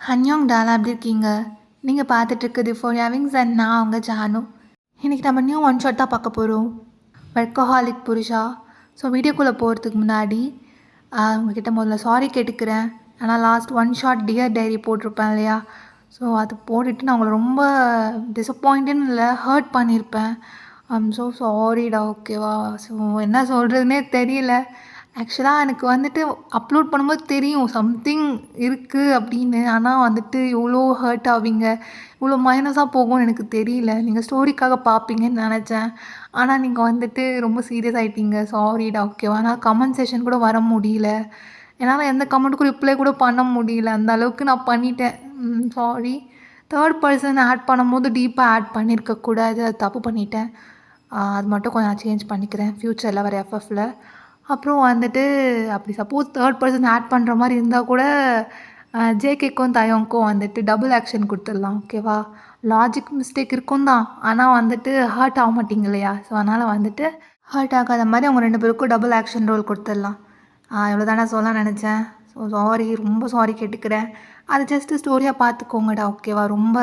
ஹன்யோங் டாலா எப்படி இருக்கீங்க? நீங்கள் பார்த்துட்ருக்குது ஃபோர் ஹேவிங்ஸ் அண்ட் நான் அவங்க ஜானு. இன்றைக்கி நம்ம நியூ ஒன் ஷாட் தான் பார்க்க போகிறோம். வர்க்கஹாலிக் புருஷா. ஸோ வீடியோக்குள்ளே போகிறதுக்கு முன்னாடி உங்ககிட்ட முதல்ல சாரி கேட்டுக்கிறேன். ஆனால் last one shot dear diary போட்டிருப்பேன் இல்லையா? ஸோ அது போட்டுட்டு நான் உங்களை ரொம்ப டிசப்பாயிண்ட்டுன்னு இல்லை, ஹர்ட் பண்ணியிருப்பேன். ஐம் ஸோ சாரிடா, ஓகேவா? ஸோ என்ன சொல்கிறதுனே தெரியல. ஆக்சுவலாக எனக்கு வந்துட்டு அப்லோட் பண்ணும்போது தெரியும் சம்திங் இருக்குது அப்படின்னு. ஆனால் வந்துட்டு இவ்வளோ ஹர்ட் ஆவீங்க, இவ்வளோ மைனஸாக போகும்னு எனக்கு தெரியல. நீங்கள் ஸ்டோரிக்காக பார்ப்பீங்கன்னு நினச்சேன். ஆனால் நீங்கள் வந்துட்டு ரொம்ப சீரியஸ் ஆகிட்டீங்க. சாரிடா, ஓகேவா? ஆனால் கமெண்ட் செஷன் கூட வர முடியல. என்னால் எந்த கமெண்ட்டுக்கும் ரிப்ளை கூட பண்ண முடியல. அந்த அளவுக்கு நான் பண்ணிட்டேன். சாரி. தேர்ட் பர்சன் ஆட் பண்ணும்போது டீப்பாக ஆட் பண்ணியிருக்கக்கூடாது, அது தப்பு பண்ணிட்டேன். அது மட்டும் கொஞ்சம் நான் சேஞ்ச் பண்ணிக்கிறேன் ஃப்யூச்சரில் வர எஃப்எஃப்பில். அப்புறம் வந்துட்டு அப்படி சப்போஸ் தேர்ட் பர்சன் ஆட் பண்ணுற மாதிரி இருந்தால் கூட ஜேகேக்கும் தயோங்க்கும் வந்துட்டு டபுள் ஆக்ஷன் கொடுத்துடலாம், ஓகேவா? லாஜிக் மிஸ்டேக் இருக்கும் தான், ஆனால் வந்துட்டு ஹர்ட் ஆக மாட்டிங்க இல்லையா? ஸோ அதனால் வந்துட்டு ஹர்ட் ஆகாத மாதிரி அவங்க 2 பேருக்கும் டபுள் ஆக்ஷன் ரோல் கொடுத்துடலாம். இவ்வளோ தானே சொல்ல நினச்சேன். ஸோ சாரி, ரொம்ப சாரி கேட்டுக்கிறேன். அது ஜஸ்ட்டு ஸ்டோரியாக பார்த்துக்கோங்கடா, ஓகேவா? ரொம்ப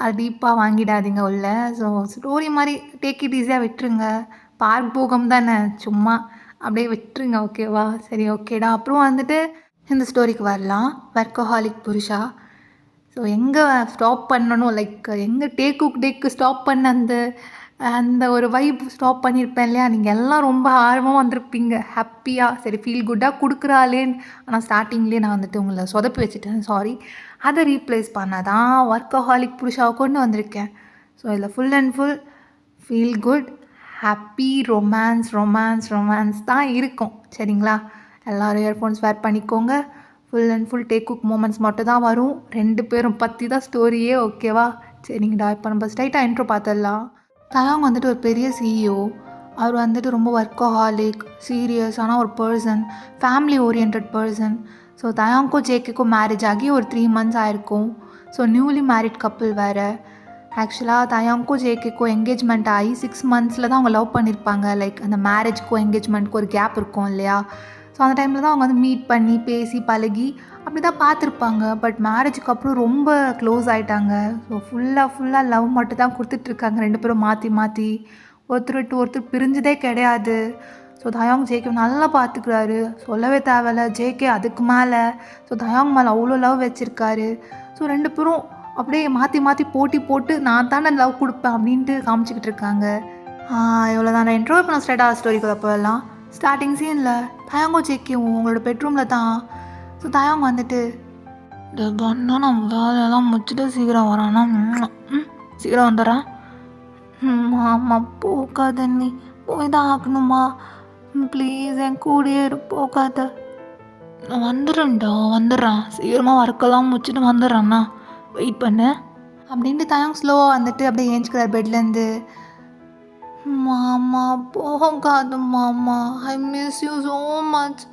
அது டீப்பாக வாங்கிடாதீங்க உள்ள. ஸோ ஸ்டோரி மாதிரி டேக் இட் ஈஸியாக விட்டுருங்க. பார்க் போகம் தானே, சும்மா அப்படியே விட்டுருங்க, ஓகேவா? சரி, ஓகேடா. அப்புறம் வந்துட்டு இந்த ஸ்டோரிக்கு வரலாம். வர்க்கஹாலிக் புருஷா. ஸோ எங்கே ஸ்டாப் பண்ணணும், லைக் எங்கே டேக்கு ஸ்டாப் பண்ண அந்த அந்த ஒரு வைப் ஸ்டாப் பண்ணியிருப்பேன் இல்லையா? நீங்கள் எல்லாம் ரொம்ப ஆர்வமாக வந்திருப்பீங்க, ஹாப்பியாக. சரி, ஃபீல் குட்டாக கொடுக்குறாளேன்னு. ஆனால் ஸ்டார்டிங்லேயே நான் வந்துட்டு உங்களை சொதப்பி வச்சுட்டேன், சாரி. அதை ரீப்ளேஸ் பண்ண தான் வர்க்கஹாலிக் புருஷாவை கொண்டு வந்திருக்கேன். ஸோ இதில் full and full feel good, happy, romance தான் இருக்கும், சரிங்களா? எல்லோரும் இயர்ஃபோன்ஸ் வேர் பண்ணிக்கோங்க. Full and full take cook moments மட்டும் தான் வரும். 2 பேரும் பற்றி தான் ஸ்டோரியே, ஓகேவா? சரிங்கடா. இப்போ நம்ம ஸ்ட்ரைட்டாக இன்ட்ரோ பார்த்துடலாம். தயாங் வந்துட்டு ஒரு பெரிய சிஇஓ. அவர் வந்துட்டு ரொம்ப ஒர்க்கஹாலிக், சீரியஸான ஒரு person, family orient person. So தயாங்க்கும் ஜேகேக்கும் மேரேஜ் ஆகி ஒரு 3 months ஆகிருக்கும். ஸோ நியூலி மேரிட் கப்புள் வேறு. ஆக்சுவலாக தயாங்க்கும் ஜேகேக்கும் என்கேஜ்மெண்ட் ஆகி 6 months தான் அவங்க லவ் பண்ணியிருப்பாங்க. லைக் அந்த மேரேஜ்க்கும் என்கேஜ்மெண்ட்க்கும் ஒரு கேப் இருக்கும் இல்லையா? ஸோ அந்த டைமில் தான் அவங்க வந்து மீட் பண்ணி பேசி பழகி அப்படி தான் பார்த்துருப்பாங்க. பட் மேரேஜுக்கு அப்புறம் ரொம்ப க்ளோஸ் ஆகிட்டாங்க. ஸோ ஃபுல்லாக லவ் மட்டும் தான் கொடுத்துட்ருக்காங்க 2 பேரும் மாற்றி ஒருத்தர் விட்டு ஒருத்தர் பிரிஞ்சதே கிடையாது. ஸோ தயாங் ஜேகே நல்லா பார்த்துக்கிறாரு, சொல்லவே தேவையில்ல. ஜேகே அதுக்கு மேலே. ஸோ தயாங் மேலே அவ்வளோ லவ் வச்சுருக்காரு. ஸோ 2 பேரும் அப்படியே மாற்றி போட்டி போட்டு நான் தானே லவ் கொடுப்பேன் அப்படின்ட்டு காமிச்சிக்கிட்டு இருக்காங்க. இவ்வளோ தான் இன்ட்ரோ. இப்போ நான் ஸ்ட்ரைட்டாக ஸ்டோரிக்குள்ளே போயிடலாம். ஸ்டார்டிங் சீனில் தயாங்கும் ஜேகேவும் உங்களோட பெட்ரூமில் தான். ஸோ தயாங் வந்துட்டு பண்ணா நான் வேலையெல்லாம் முடிச்சுட்டு சீக்கிரம் வரானா, சீக்கிரம் வந்துடுறேன். ஆமாம், போகாத, நீ போய் தான் ஆகணுமா? ப்ளீஸ் என் கூடயே போகாத. நான் வந்துடுறேன், சீக்கிரமாக ஒர்க்கெல்லாம் முடிச்சுட்டு வந்துடுறேண்ணா, வெயிட் பண்ணு அப்படின்ட்டு தயாங் ஸ்லோவாக வந்துட்டு அப்படியே ஏஞ்சிக்கிறார் பெட்லேருந்து. மாமா போகாது மாமா, I miss you so much.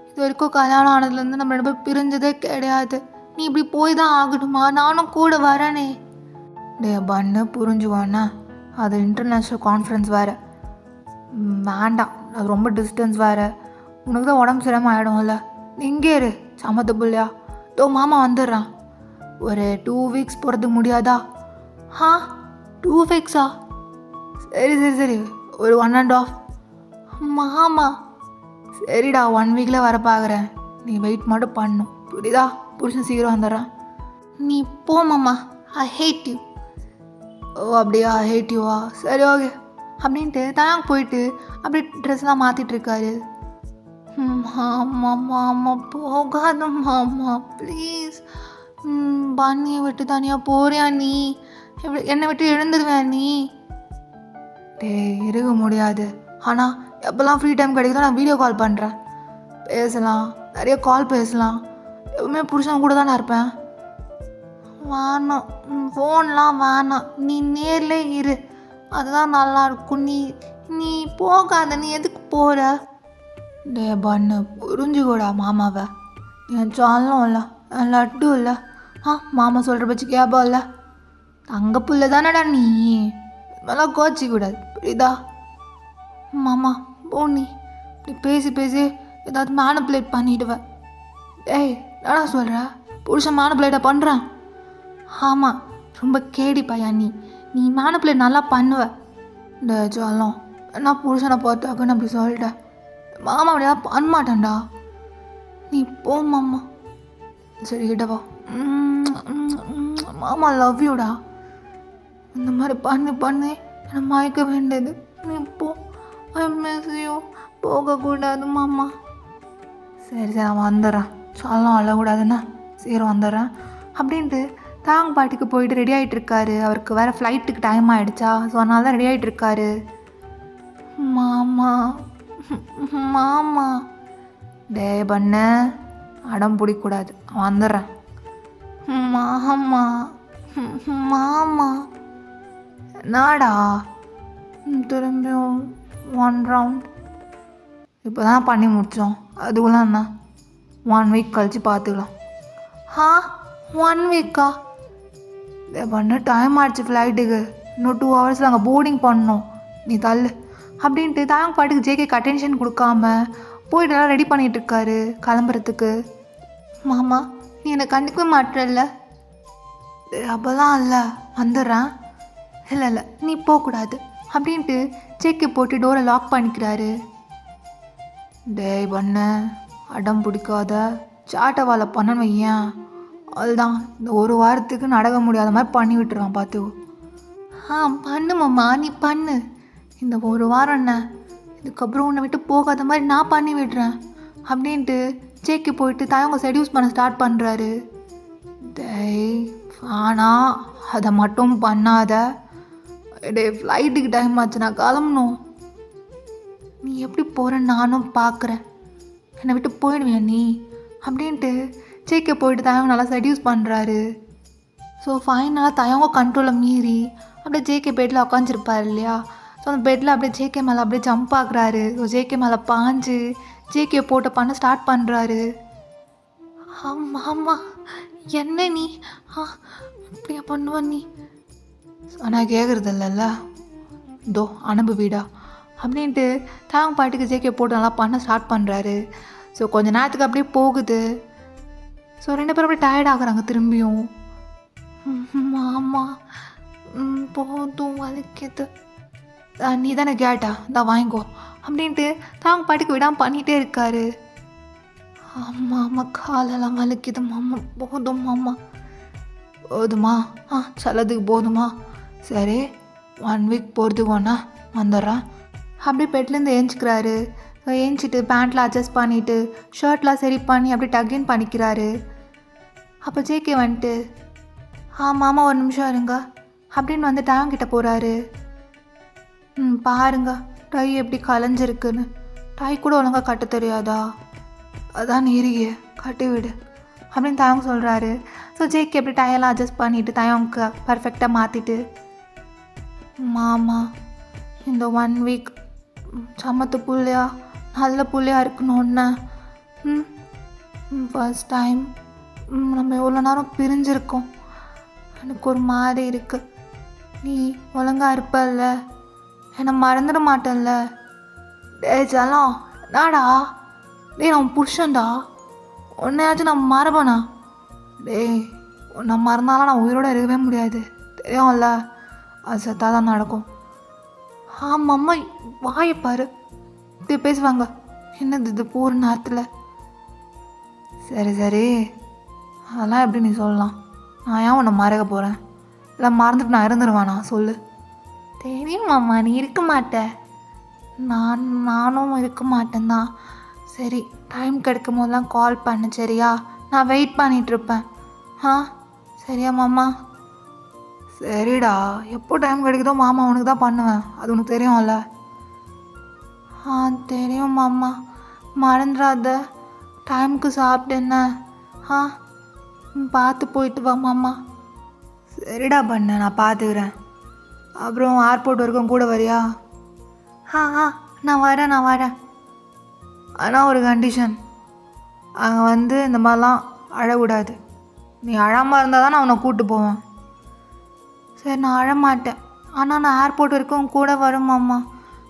இது வரைக்கும் கல்யாணம் ஆனதுலேருந்து நம்ம 2 பேரும் பிரிஞ்சதே கிடையாது. நீ இப்படி போய் தான் ஆகணுமா? நானும் கூட வரேனே. டே பண்ணு, புரிஞ்சுவானே, அது இன்டர்நேஷ்னல் கான்ஃபரன்ஸ் வேறு. வேண்டாம், அது ரொம்ப டிஸ்டன்ஸ் வேறு. உனக்கு தான் உடம்பு சரியாமல் ஆகிடும்ல. நீ இங்கே இரு, சமத்து பிள்ளையா. மாமா வந்துடுறான். ஒரு 2 weeks போகிறதுக்கு முடியாதா? 2 weeksா? சரி, ஒரு 1.5. மாமா சரிடா, 1 weekல வர பார்க்குறேன். நீ வெயிட் மட்டும் பண்ணும், புரியுதா? புருஷன் சீக்கிரம் வந்துடுறான். நீ போ மாமா, ஐ ஹேட் யூ. ஓ அப்படியா, ஐ ஹேட் யூவா? சரி, ஓகே அப்படின்ட்டு தயாங் போயிட்டு அப்படியே ட்ரெஸ்லாம் மாற்றிட்டுருக்காரு. மாமா போகாத மாமா, ப்ளீஸ். பன்னியை விட்டு தனியாக போறியா நீ? என்னை விட்டு எழுந்துடுவேன் நீ. இருக்க முடியாது. ஆனால் எப்போல்லாம் ஃப்ரீ டைம் கிடைக்குதோ நான் வீடியோ கால் பண்ணுறேன், பேசலாம், நிறைய கால் பேசலாம். எப்பவுமே புருஷன் கூட தானே இருப்பேன். வேணாம், ஃபோன்லாம் வேணாம், நீ நேர்லே இரு, அதுதான் நல்லாயிருக்கும். நீ போகாத, நீ எதுக்கு போகிற? டே பண்ணு, புரிஞ்சுக்கூடா மாமாவை. என் சாலும் இல்லை, என் லட்டு இல்லை. மாமா சொல்கிற பச்சு கேபா இல்லை. தங்க புள்ள தானடா நீ, இதெல்லாம் கோச்சிக்கூடாது, புரியுதா? மாமா போ, நீ இப்படி பேசி ஏதாவது மேனிப்புலேட் பண்ணிவிடுவேன். என்னடா சொல்கிற? புருஷன் மேனிப்புலேட்டை பண்ணுறான். ஆமாம், ரொம்ப கேடி பையா நீ மேனிப்புலேட் நல்லா பண்ணுவ. இந்த ஜாலம் என்ன புருஷனை பார்த்தாக்குன்னு அப்படி சொல்லிட்டேன். மாமா அப்படியெல்லாம் பண்ண மாட்டேன்டா. நீ போ மாமா. சரி கிட்டவா. மாமா லவ் யூடா. இந்த மாதிரி பண்ணு என்னை மயக்க வேண்டியது. நீ போ. I miss you. போகக்கூடாது மாமா. சரி நான் வந்துடுறேன். சொல்லலாம் அழக்கூடாதுண்ணா. சரி வந்துடுறேன் அப்படின்ட்டு தாங்க பாட்டுக்கு போயிட்டு ரெடி ஆகிட்டு இருக்காரு. அவருக்கு வேறு ஃப்ளைட்டுக்கு டைம் ஆகிடுச்சா, ஸோ அதனால தான் ரெடி ஆகிட்டு இருக்காரு. மாமா மாமா. டே பண்ணு, அடம் பிடிக்கூடாது. வந்துடுறேன். மாமா மாமா. நாடா திரும்பியும் 1 ரவுண்ட் இப்போ தான் பண்ணி முடித்தோம். அதுக்குள்ள என்ன 1 வீக் கழித்து பார்த்துக்கலாம். 1 வீக்கா? பண்ண டைம் ஆகிடுச்சு ஃப்ளைட்டுக்கு. இன்னும் 2 ஹவர்ஸில் அங்கே போர்டிங் பண்ணணும். நீ தள்ளு அப்படின்ட்டு தாங்க பாட்டுக்கு ஜேகேக்கு அட்டென்ஷன் கொடுக்காம போயிட்டு எல்லாம் ரெடி பண்ணிகிட்ருக்காரு கிளம்புறதுக்கு. மாமா நீ என்னை கண்டுக்கவே மாட்டேல்ல? அப்போதான் இல்லை, வந்துடுறேன். இல்லை நீ போகக்கூடாது அப்படின்ட்டு ஜேகே போட்டு டோரை லாக் பண்ணிக்கிறாரு. டேய் பண்ண அடம் பிடிக்காத. சாட்டவாலை பண்ணணும் வையன், அதுதான் இந்த 1 வாரத்துக்கு நடக்க முடியாத மாதிரி பண்ணி விட்டுருவான் பார்த்து. பண்ணு மாமா, நீ பண்ணு. இந்த 1 வாரம் என்ன, இதுக்கப்புறம் உன்னை விட்டு போகாத மாதிரி நான் பண்ணி விடுறேன் அப்படின்ட்டு ஜேகே போயிட்டு தயவங்க செடியூஸ் பண்ண ஸ்டார்ட் பண்ணுறாரு. டேய் ஆனா அதை மட்டும் பண்ணாத. டே ஃப்ளைட்டுக்கு டைம் ஆச்சு, நான் கிளம்பணும். நீ எப்படி போகிறேன்னு நானும் பார்க்குறேன். என்னை விட்டு போயிடுவேன் நீ அப்படின்ட்டு ஜேகே போயிட்டு தயவங்க நல்லா செடியூஸ் பண்ணுறாரு. ஸோ ஃபைனலாக தயவங்க கண்ட்ரோலை மீறி அப்படியே ஜேகே பெட்டில் உட்காந்துருப்பார் இல்லையா. ஸோ அந்த பெட்டில் அப்படியே ஜேகே மேலே அப்படியே ஜம்ப் ஆகுறாரு. ஸோ ஜேகே மேலே பாஞ்சு ஜேகே போட்டு பண்ண ஸ்டார்ட் பண்ணுறாரு. ஆமாம் என்ன நீ அப்படியா பண்ணுவ நீ? ஆனால் கேட்குறது இல்லைல்ல, தோ அனுப்பு வீடா அப்படின்ட்டு தாங்க பாட்டுக்கு ஜேகே போட்டு நல்லா பண்ண ஸ்டார்ட் பண்ணுறாரு. ஸோ கொஞ்ச நேரத்துக்கு அப்படியே போகுது. ஸோ 2 பேரும் அப்படியே டயர்ட் ஆகுறாங்க திரும்பியும். ஆமாம் போதும் வலிக்குது. நீ தானே கேட்டா தான் வாங்கிக்கோ அப்படின்ட்டு தாங்க பாட்டுக்கு விடாமல் பண்ணிகிட்டே இருக்காரு. ஆமாம் காலெல்லாம் வலிக்குது மாமா. போதும் மாமா. போதுமா? சிலதுக்கு போதுமா? சரி 1 வீக் போகிறதுக்கு ஒன்றா வந்துடுறேன். அப்படியே பெட்லேருந்து ஏஞ்சிக்கிறாரு. ஏஞ்சிட்டு பேண்ட்டில் அட்ஜஸ்ட் பண்ணிவிட்டு ஷர்ட்லாம் சரி பண்ணி அப்படியே டக்கின் பண்ணிக்கிறாரு. அப்போ ஜேகே வந்துட்டு மாமா 1 நிமிஷம் இருங்க அப்படின்னு வந்து டயங்கிட்ட போகிறாரு. பாருங்க டை எப்படி கலைஞ்சிருக்குன்னு. டை கூட ஒழுங்காக கட்ட தெரியாதா? அதான் நீரிய கட்டி விடு அப்படின்னு தயங்க சொல்கிறாரு. ஸோ ஜேகே எப்படி டையெல்லாம் அட்ஜஸ்ட் பண்ணிவிட்டு தயங்க பர்ஃபெக்டாக மாற்றிட்டு, மாமா இந்த 1 வீக் சமத்து புள்ளையா நல்ல புள்ளையா இருக்கணும்னா ஃபர்ஸ்ட் டைம் நம்ம எவ்வளோ நேரம் பிரிஞ்சிருக்கோம். எனக்கு ஒரு மாதிரி இருக்கு. நீ ஒழுங்காக இருப்பல்ல, என்னை மறந்துட மாட்டேன்ல? டே ஜலம் நாடா, டே நான் புருஷன்டா, உன்னையாச்சும் நான் மறப்பேனா? டேய் உன்னை மறந்தாலும் நான் உயிரோடு இருக்கவே முடியாது, தெரியும்ல? அது செத்தாக தான் நடக்கும். ஆமாம்மா வாயை பாரு, இப்படி பேசுவாங்க. என்னது இது போகிற நேரத்தில்? சரி அதெல்லாம் எப்படி நீ சொல்லலாம்? நான் ஏன் உன்னை மறக்க போகிறேன்? இல்லை மறந்துட்டு நான் இருந்துருவேனா சொல்லு? தெரியும் மாமா நீ இருக்க மாட்ட, நானும் இருக்க மாட்டேன்தான். சரி டைம் கிடைக்கும் போதெல்லாம் கால் பண்ணு சரியா? நான் வெயிட் பண்ணிகிட்ருப்பேன். சரியா மாமா? சரிடா, எப்போ டைம் கிடைக்குதோ மாமா உனக்கு தான் பண்ணுவேன், அது உனக்கு தெரியும்ல? தெரியும் மாமா, மறந்துடாத. டைமுக்கு சாப்பிட்டேன்ன. பார்த்து போயிட்டு வா மாமா. சரிடா பண்ண, நான் பார்த்துக்கிறேன். அப்புறம் ஏர்போர்ட் வரைக்கும் கூட வரியா? நான் வரேன். ஆனால் ஒரு கண்டிஷன், அங்கே வந்து இந்த மாதிரிலாம் அழக்கூடாது. நீ அழாமல் இருந்தால் தான் நான் உன்னை கூப்பிட்டு போவேன். சரி நான் அழமாட்டேன், ஆனால் நான் ஏர்போர்ட் வரைக்கும் கூட வரேன் மாமா.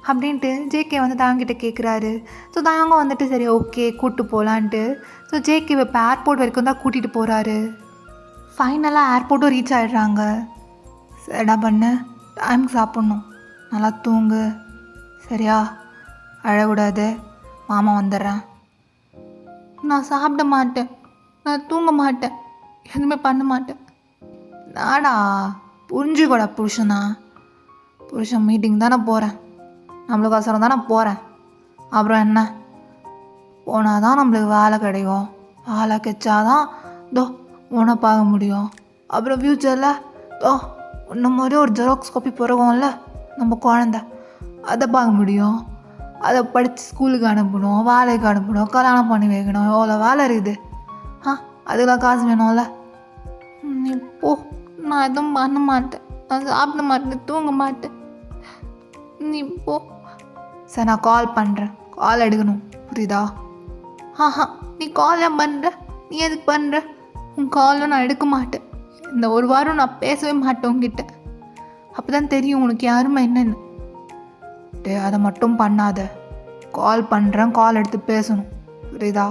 அப்படின்ட்டு ஜேகே வந்து தாங்கிட்ட கேட்குறாரு. ஸோ தாங்க வந்துட்டு சரி ஓகே கூப்பிட்டு போகலான்ட்டு ஸோ ஜேகே இப்போ ஏர்போர்ட் வரைக்கும் தான் கூட்டிகிட்டு போகிறாரு. ஃபைனலாக ஏர்போர்ட்டும் ரீச் ஆகிடுறாங்க. சரிடா பண்ணு, டைமுக்கு சாப்பிட்ணும், நல்லா தூங்கு சரியா, அழக்கூடாது, மாமா வந்துடுறேன். நான் சாப்பிட மாட்டேன், நான் தூங்க மாட்டேன், எதுவுமே பண்ண மாட்டேன். நாடா புரிஞ்சுக்கூட புருஷனா, புருஷன் மீட்டிங் தானே போகிறேன், நம்மளுக்கு அவசரம் தானே போகிறேன், அப்புறம் என்ன போனால் தான் நம்மளுக்கு வேலை கிடைக்கும், வேலை கிடைச்சாதான் தோ உன்னை பார்க்க முடியும், அப்புறம் ஃப்யூச்சரில் தோ இன்னும் மாதிரி ஒரு ஜெராக்ஸ் காப்பி பிறகும்ல நம்ம குழந்த, அதை பார்க்க முடியும், அதை படித்து ஸ்கூலுக்கு அனுப்பணும், வேலைக்கு அனுப்பணும், கல்யாணம் பண்ணி வைக்கணும், எவ்வளோ வேலை இருக்குது. அதுக்கெல்லாம் காசு வேணும்ல. நீ போ, நான் எதுவும் பண்ண மாட்டேன், நான் சாப்பிட மாட்டேன், தூங்க மாட்டேன், நீ போ. சரி நான் கால் பண்ணுறேன், கால் எடுக்கணும் புரியுதா? நீ கால் ஏன் பண்ணுற, நீ எதுக்கு பண்ணுற? உன் காலும் நான் எடுக்க மாட்டேன், இந்த ஒரு வாரம் நான் பேசவே மாட்டேன் உங்ககிட்ட, அப்போ தான் தெரியும் உனக்கு யாருமே என்னென்னு. டே அதை மட்டும் பண்ணாத, கால் பண்ணுறேன், கால் எடுத்து பேசணும் புரியுதா?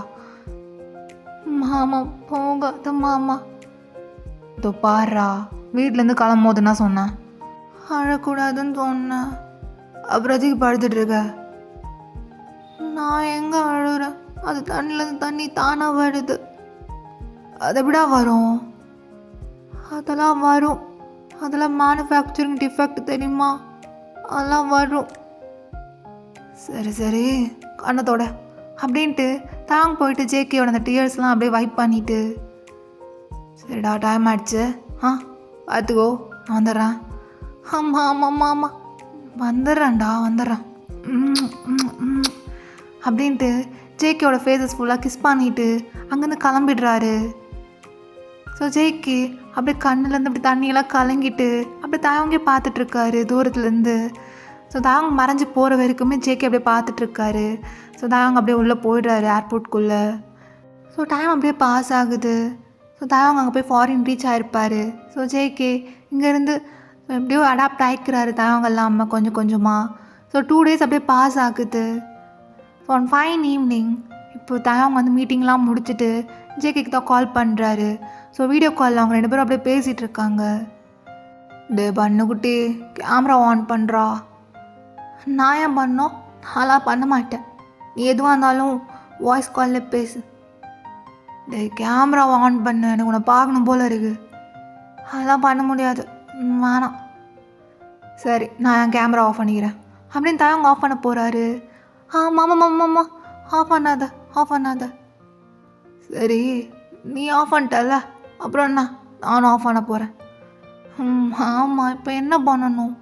மாமா போகாத மாமா. இதோ பாடுறா, வீட்டிலேருந்து கிளம்பும் போது என்ன சொன்னேன், அழக்கூடாதுன்னு சொன்னேன், அப்புறம் எதுக்கு படுத்துட்ருக்க? நான் எங்கே அழுகிறேன், அது தண்ணிலேருந்து தண்ணி தானாக வருது, அது எப்படா வரும்? அதெல்லாம் வரும், அதெல்லாம் மேனுஃபேக்சரிங் டிஃபெக்ட் தெரியுமா, அதெல்லாம் வரும். சரி சரி கண்ணத்தோட அப்படின்ட்டு தாங்க போயிட்டு ஜேகேயோட அந்த டியர்ஸ்லாம் அப்படியே வைப் பண்ணிட்டு, சரிடா டைம் ஆயிடுச்சு, பார்த்துக்கோ நான் வந்துடுறேன். ஆமாம் ஆமாம் ஆமாம் வந்துடுறேன்டா வந்துடுறேன் அப்படின்ட்டு ஜேகேயோட ஃபேஸஸ் ஃபுல்லாக கிஸ் பண்ணிட்டு அங்கேருந்து கிளம்பிடுறாரு. ஸோ ஜேகே அப்படியே கண்ணுலேருந்து அப்படி தண்ணியெல்லாம் கலங்கிட்டு அப்படியே தாவங்கே பார்த்துட்ருக்காரு தூரத்துலேருந்து. ஸோ தாவங்க மறைஞ்சி போகிற வரைக்குமே ஜேகே அப்படியே பார்த்துட்ருக்காரு. ஸோ தாவங்க அப்படியே உள்ளே போயிடுறாரு ஏர்போர்ட்குள்ளே. ஸோ டைம் அப்படியே பாஸ் ஆகுது. ஸோ தாவங்க அங்கே போய் ஃபாரின் ரீச் ஆகிருப்பார். ஸோ ஜேகே இங்கேருந்து எப்படியோ அடாப்ட் ஆகிக்கிறாரு தாவங்க இல்லாமல் கொஞ்சம் கொஞ்சமாக. ஸோ 2 days அப்படியே பாஸ் ஆகுது. ஸோ ஒன் ஃபைன் ஈவினிங் இப்போ தாவங்க வந்து மீட்டிங்லாம் முடிச்சுட்டு ஜேகேக்கு தான் கால் பண்ணுறாரு. ஸோ வீடியோ காலில் அவங்க 2 பேரும் அப்படியே பேசிகிட்டு இருக்காங்க. டே பண்ணுக்குட்டி கேமரா ஆன் பண்ணுறா. நான் ஏன் பண்ணோம், நான்லாம் பண்ண மாட்டேன், நீ எதுவாக இருந்தாலும் வாய்ஸ் காலில் பேசு. டே கேமராவை ஆன் பண்ணு, எனக்கு உன்னை பார்க்கணும் போல் இருக்குது. அதெல்லாம் பண்ண முடியாது, வேணாம். சரி நான் என் கேமரா ஆஃப் பண்ணிக்கிறேன் அப்படின்னு தயவங்க ஆஃப் பண்ண போகிறாரு. மாமா ஆஃப் பண்ணாத ஆஃப் பண்ணாத. சரி நீ ஆஃப் பண்ணிட்டல, அப்புறம் என்ன நானும் ஆஃப் பண்ண போகிறேன். ஆமாம் இப்போ என்ன பண்ணணும்,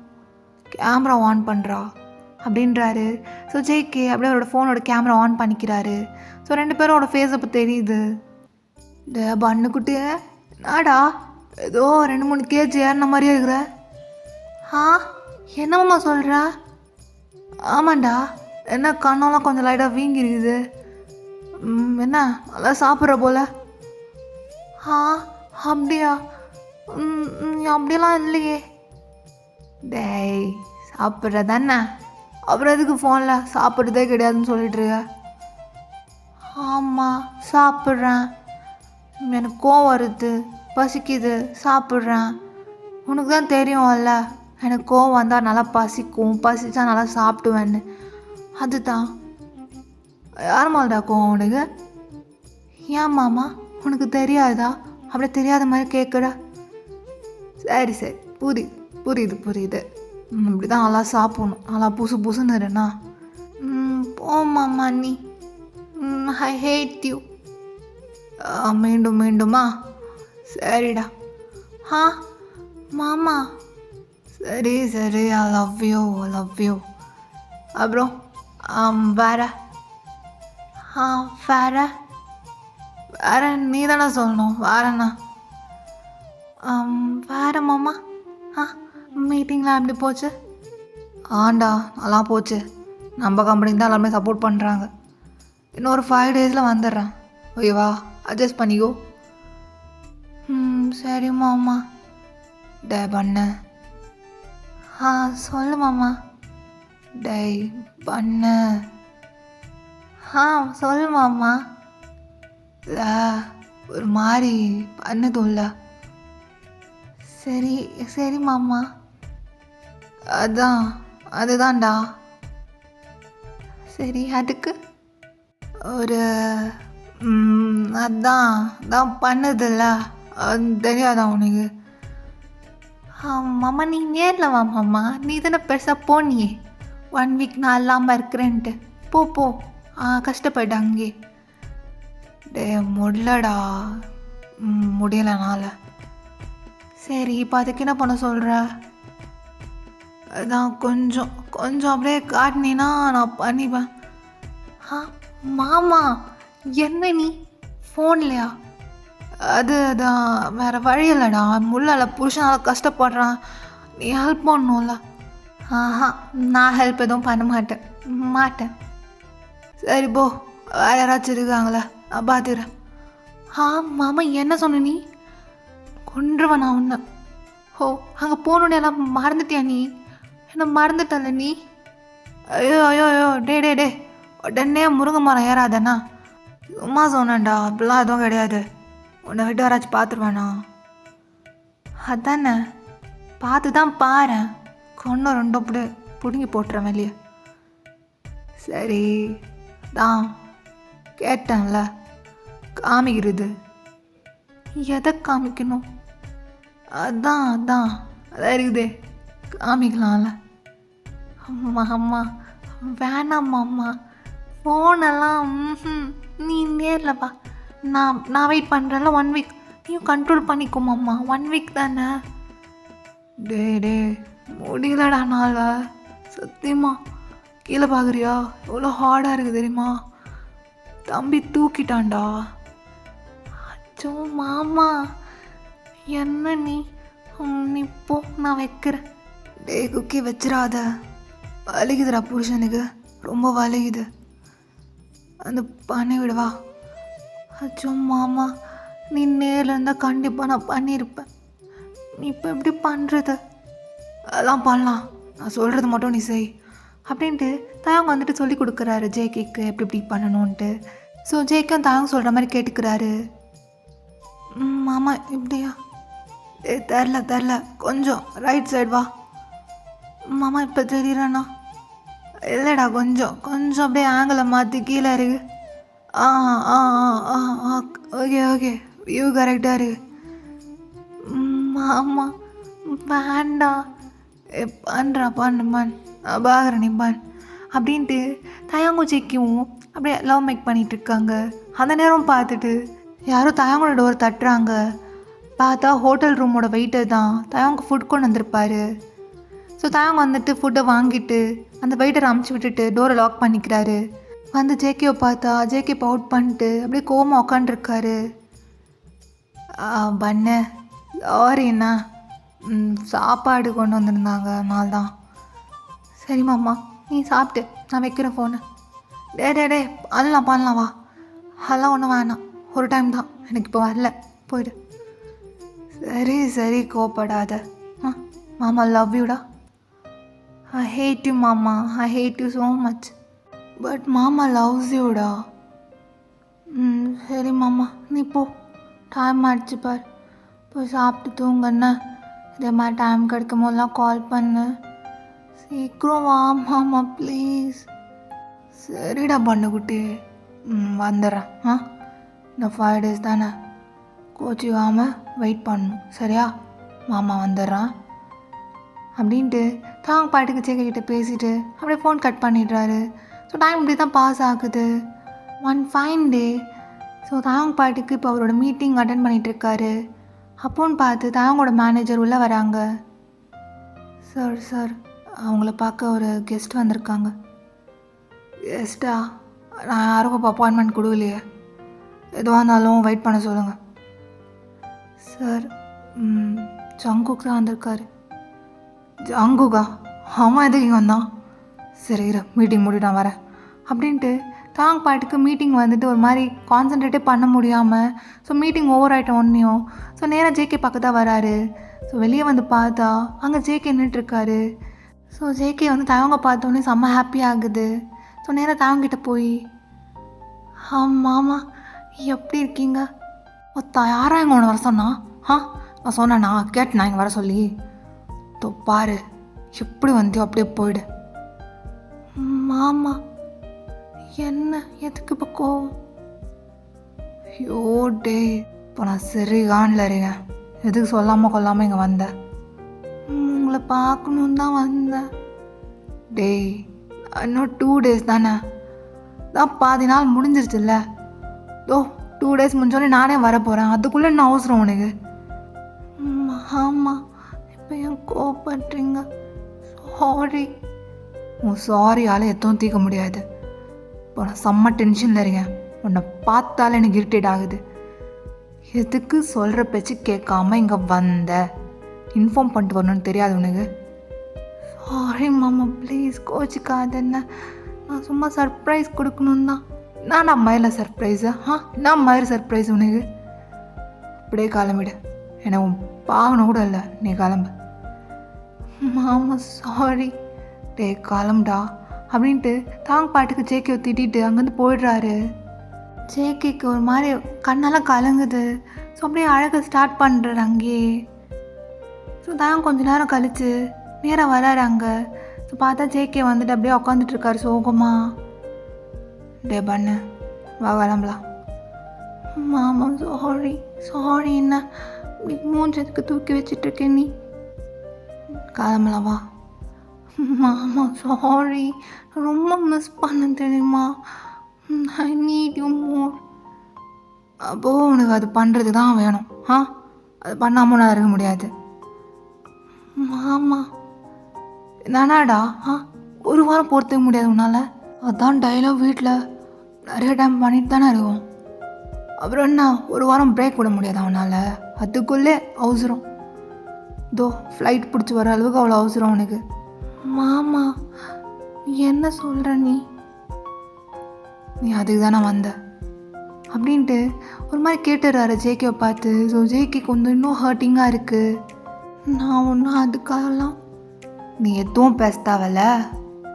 கேமரா ஆன் பண்ணுறா அப்படின்றாரு. ஸோ ஜேகே அப்படியே அவரோட ஃபோனோட கேமரா ஆன் பண்ணிக்கிறாரு. ஸோ 2 பேரோட ஃபேஸ் அப்போ தெரியுது. டே பண்ணுக்குட்டி நாடா ஏதோ 2-3 kg ஏறின மாதிரியே இருக்கிற. என்னம்மா சொல்கிறா? ஆமாண்டா, என்ன கண்ணெல்லாம் கொஞ்சம் லைட்டாக வீங்கி இருக்குது, என்ன நல்லா சாப்பிட்ற போல். அப்படியா? அப்படியெல்லாம் இல்லையே. டேய் சாப்பிட்றதானே, அப்புறம் எதுக்கு ஃபோனில் சாப்பிட்றதே கிடையாதுன்னு சொல்லிட்டுருக்க? ஆமாம் சாப்பிட்றேன், எனக்கு கோவம் வருது, பசிக்குது, சாப்பிட்றேன். உனக்கு தான் தெரியும்ல எனக்கு கோவம் வந்தால் நல்லா பசிக்கும், பசிச்சா நல்லா சாப்பிடுவேன்னு. அதுதான். யார் மேலடா கோவம் உனக்கு? ஏன் மாமா உனக்கு தெரியாதா? அப்படியே தெரியாத மாதிரி கேட்குற. சரி சரி புரியுது. இப்படி தான் நல்லா சாப்பிட்ணும், நல்லா புசுன்னு இருண்ணா. போமாம்மா நீ, ஐ ஹேட் யூ. மீண்டுமா? சரிடா. மாமா சரி ஐ லவ் யூ. அப்புறம் வேற நீ தானே சொல்லணும், வேறண்ணா? வேற மாமா. மீட்டிங்லாம் எப்படி போச்சு? ஆண்டா நல்லா போச்சு, நம்ம கம்பெனிக்கு தான் எல்லாருமே சப்போர்ட் பண்ணுறாங்க. இன்னொரு 5 days வந்துடுறேன், ஓகேவா? அட்ஜஸ்ட் பண்ணிக்கோ. சரி மாமா. டே பண்ண சொல்லு மாமா. டேய் பண்ணு. சொல்லு மாமா. இல்ல, ஒரு மாதிரி பண்ணுதுல்ல. சரி சரி மாமா. அதுதான்டா. சரி, அதுக்கு ஒரு அதான் பண்ணுதில்ல, அது தெரியாதா உனக்கு? மாமா நீ நேரில் வா மாமா. நீ தானே பெருசாக போனியே 1 வீக் நான் இல்லாமல் இருக்கிறேன்ட்டு. போ கஷ்டப்பட்டு அங்கே. டே முடியலடா, முடியலனால. சரி, இப்போ அதுக்கு என்ன பண்ண சொல்கிற? அதான் கொஞ்சம் அப்படியே காட்டினீன்னா நான் பண்ணிப்பேன். மாமா என்ன நீ ஃபோன்லையா? அதான் வேறு வழி இல்லைடா. முள்ளால புருஷனால் கஷ்டப்படுறான், நீ ஹெல்ப் பண்ணணும்ல. நான் ஹெல்ப் எதுவும் பண்ண மாட்டேன். சரி போ, வேறு யாராச்சும் இருக்காங்களே, நான் பார்த்துக்கிறேன். மாமா என்ன சொன்ன நீ? கொன்றுவன் நான் உன்னை. அங்கே போகணுன்னு எல்லாம் மறந்துட்டியா நீ? என்ன மறந்துட்டல நீ? ஐயோ டே உடனே முருங்கை மரம் ஏறாதண்ணா. சும்மா சொன்னேன்டா, அப்படிலாம் எதுவும் கிடையாது. உன்னை விட்டு யாராச்சும் பார்த்துருவேண்ணா. அதானே, பார்த்து தான் பாரு. கொண்டு ரெண்டும் அப்படி பிடுங்கி போட்டுறேன் வெளியே. சரி தான் கேட்டேன்ல, காமிக்கிறது. எதை காமிக்கணும்? அதான் இருக்குதே, காமிக்கலாம்ல. அம்மா வேணாம்மா, ஃபோனெல்லாம் நீ நேரில் வா. நான் வெயிட் பண்ணுறேன்ல 1 வீக். நீயும் கண்ட்ரோல் பண்ணிக்கோமாம்மா, 1 வீக் தானே. டே முடியலடா நாள். சத்தியமா கீழே பார்க்குறியா எவ்வளோ ஹார்டாக இருக்குது தெரியுமா? தம்பி தூக்கிட்டான்டா. அச்சோ மாமா, என்ன நீ போ, நான் வைக்கிறேன். டே குக்கி வச்சிடாத, வலிக்குதுடா புருஷனுக்கு, ரொம்ப வலிக்குது. அந்த பண்ணி விடுவா. அச்சோ மாமா, நீ நேரில் இருந்தால் கண்டிப்பாக நான் பண்ணியிருப்பேன். நீ இப்போ எப்படி பண்ணுறது? அதெல்லாம் பண்ணலாம், நான் சொல்கிறது மட்டும் நீ செய் அப்படின்ட்டு தாயங்க வந்துட்டு சொல்லி கொடுக்குறாரு ஜேகேக்கு எப்படி பண்ணணுன்ட்டு. ஸோ ஜேக்கும் தாயங்க சொல்கிற மாதிரி கேட்டுக்கிறாரு. மாமா இப்படியா? தெரில, கொஞ்சம் ரைட் சைடு வா. மாமா இப்போ தெரியுறேண்ணா? இல்லைடா, கொஞ்சம் அப்படியே ஆங்கிளை மாற்றி கீழே இருக்கு. ஓகே வியூ கரெக்டாக இருக்கு. மாமா வேண்டாம், பண்ணு பாக்குறேன் நீ பண் அப்படின்ட்டு தயாங்கும் ஜெக்கியும் அப்படியே லவ் மேக் பண்ணிகிட்ருக்காங்க. அந்த நேரம் பார்த்துட்டு யாரோ தயாங்கோட டோர் தட்டுறாங்க. பார்த்தா ஹோட்டல் ரூமோட வெயிட்டர் தான் தயாங்க ஃபுட் கொண்டு வந்திருப்பாரு. ஸோ தயாங்க வந்துட்டு ஃபுட்டை வாங்கிட்டு அந்த வெயிட்டரை அமுச்சு விட்டுட்டு டோரை லாக் பண்ணிக்கிறாரு. வந்து ஜேகேவை பார்த்தா ஜேகே அவுட் பண்ணிட்டு அப்படியே கோவமாக உக்காண்டிருக்காரு. பண்ண சாரிண்ணா, சாப்பாடு கொண்டு வந்திருந்தாங்க, அதனால தான். சரி மாமா, நீ சாப்பிட்டு நான் வைக்கிறேன் ஃபோனை. டே பண்ணலாம் வா. அதெல்லாம் ஒன்றும் வேணாம், ஒரு டைம் தான், எனக்கு இப்போ வரல, போயிடு. சரி கோப்படாத. மாமா லவ் யூடா. I hate you மாமா, I hate you so much. But மாமா லவ்ஸ் யூடா. சரி மாமா, நீ போ, டைம் ஆகிடுச்சு பார், போய் சாப்பிட்டு தூங்குண்ண. இதே மாதிரி டைம் கிடைக்கும் போதெல்லாம் கால் பண்ணு. சீக்கிரம் வா மாமா ப்ளீஸ். சரிடா பண்ணுக்குட்டி, வந்துடுறேன். இந்த 5 days தானே, கோச்சிக்காமல் வெயிட் பண்ணணும், சரியா? மாமா வந்துடுறான் அப்படின்ட்டு தாங்க பாட்டுக்கு ஜேகேக்கிட்ட பேசிட்டு அப்படியே ஃபோன் கட் பண்ணிடுறாரு. ஸோ டைம் இப்படி தான் பாஸ் ஆகுது. 1 fine day. ஸோ தாங்க பாட்டுக்கு இப்போ அவரோட மீட்டிங் அட்டன் பண்ணிகிட்ருக்காரு. அப்போன்னு பார்த்து தாங்கோட மேனேஜர் உள்ளே வராங்க. சார் அவங்கள பார்க்க ஒரு கெஸ்ட் வந்திருக்காங்க. கெஸ்ட்டா? நான் யாருக்கும் இப்போ அப்பாயின்மெண்ட் கொடுக்கலையே, எதுவாக இருந்தாலும் வெயிட் பண்ண சொல்லுங்கள். சார் ஜங்குக் தான் வந்திருக்காரு. ஜங்குகா? அவன் எதுக்கு இங்கே வந்தான்? சரி மீட்டிங் முடிட்டு நான் வரேன் அப்படின்ட்டு தாங்க பாட்டுக்கு மீட்டிங் வந்துட்டு ஒரு மாதிரி கான்சன்ட்ரேட்டே பண்ண முடியாமல், ஸோ மீட்டிங் ஓவர் ஆகிட்ட ஒன்றையும் ஸோ நேராக ஜேகே பக்கம் தான் வராரு. ஸோ வெளியே வந்து பார்த்தா அங்கே ஜேகே நின்றுட்டுருக்காரு. ஸோ ஜேகே வந்து தயவங்க பார்த்தோன்னே செம்ம ஹாப்பி ஆகுது. ஸோ நேராக தயவங்கிட்ட போய், மாமா எப்படி இருக்கீங்க? யாரா இங்கே உன்னை வர சொன்னா? நான் சொன்னேண்ணா, கேட்டேண்ணா இங்கே வர சொல்லி. பாரு எப்படி வந்தியோ அப்படியே போயிடு. மாமா என்ன எதுக்கு இப்போ கோவம்? ஐயோ டே, இப்போ நான் சரி காணில் இருக்கேன். எதுக்கு சொல்லாமல் கொல்லாமல் இங்கே வந்தேன்? உங்களை பார்க்கணுன்னு தான் வந்தேன். டேய் இன்னும் 2 days தானே, தான் பாதி நாள் முடிஞ்சிருச்சுல்ல. 2 days முடிஞ்சோடனே நானே வர போகிறேன். அதுக்குள்ளே என்ன அவசரம் உனக்கு? ஆமாம், இப்போ ஏன் கோவப்படுறீங்க? சாரி. உன் சாரியால் எதுவும் தீர்க்க முடியாது. இப்போ நான் செம்ம டென்ஷனில் இருக்கேன். உன்னை பார்த்தாலே எனக்கு இரிட்டேட் ஆகுது. எதுக்கு சொல்கிற பேச்சு கேட்காம இங்கே வந்த? இன்ஃபார்ம் பண்ணிட்டு வரணும்னு தெரியாது உனக்கு? சாரி மாமா, ப்ளீஸ் கோச்சிக்காத. என்ன நான் சும்மா சர்ப்ரைஸ் கொடுக்கணும் தான். நான் மயில சர்ப்ரைஸா? நான் மயிறு சர்ப்ரைஸ் உனக்கு? அப்படியே கிளம்பிடு. என்னை உன் பார்க்கணும் கூட இல்லை. நீ கிளம்பு. மாமா சாரி. டே கிளம்புடா அப்படின்ட்டு தாங்க பாட்டுக்கு ஜேகே திட்டிட்டு அங்கேருந்து போயிடுறாரு. ஜேகேக்கு ஒரு மாதிரி கண்ணெல்லாம் கலங்குது. ஸோ அப்படியே அழக ஸ்டார்ட் பண்ணுறாரு அங்கேயே. ஸோ தாங்க கொஞ்சம் நேரம் கழித்து நேராக வராரு அங்கே. ஸோ பார்த்தா ஜேகே வந்துட்டு அப்படியே உட்காந்துட்ருக்காரு சோகமா. டே பண்ணு வா கிளம்பலாம். மாமா சாரி. சாரி என்ன இப்படி மூஞ்சதுக்கு தூக்கி வச்சிட்ருக்கேன் நீ? கிளம்பலாம் வா. மாமா சாரி, ரொம்ப மிஸ் பண்ண தெரியுமா? I need you more. அப்போது உனக்கு அது பண்ணுறது தான் வேணும். அது பண்ணாமல் நான் இருக்க முடியாது. மாமா நானாடா ஒரு வாரம் பொறுத்துக்க முடியாது உன்னால்? அதான் டைலாக் வீட்டில் நிறைய டைம் பண்ணிட்டு தானே இருக்கும். அப்புறம் என்ன ஒரு வாரம் பிரேக் விட முடியாது அவனால்? அதுக்குள்ளே அவசரம். ஃப்ளைட் பிடிச்சி வர அளவுக்கு அவ்வளோ அவசரம் உனக்கு. மாமா என்ன சொல்கிற நீ அதுக்கு தானே வந்த அப்படின்ட்டு ஒரு மாதிரி கேட்டுறாரு ஜேகேவை பார்த்து. ஸோ ஜேகே கொஞ்சம் இன்னும் ஹர்ட்டிங்காக இருக்குது. நான் ஒன்றும் அதுக்காகலாம் நீ எதுவும் பேசுதாவல,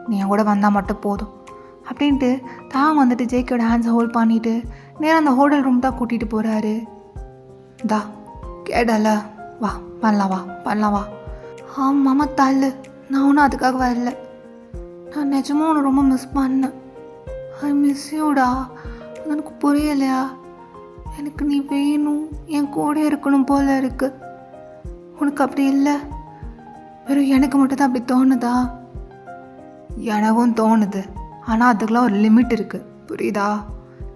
நீ என் கூட வந்தால் மட்டும் போதும் அப்படின்ட்டு தான் வந்துட்டு ஜேகேயோட ஹேண்ட்ஸை ஹோல்ட் பண்ணிவிட்டு நேராக அந்த ஹோட்டல் ரூம் தான் கூட்டிகிட்டு போகிறாரு. கேடல வா பண்ணலாம் வா. மாமா தள்ளு, நான் ஒன்றும் அதுக்காக வரல. நான் நிஜமாக உன்னை ரொம்ப மிஸ் பண்ணேன். ஐ மிஸ் யூடா. எனக்கு புரியலையா? எனக்கு நீ வேணும், என் கூட இருக்கணும் போல இருக்கு. உனக்கு அப்படி இல்லை? வெறும் எனக்கு மட்டும் தான் அப்படி தோணுதா? எனக்கும் தோணுது, ஆனால் அதுக்கெலாம் ஒரு லிமிட் இருக்குது, புரியுதா?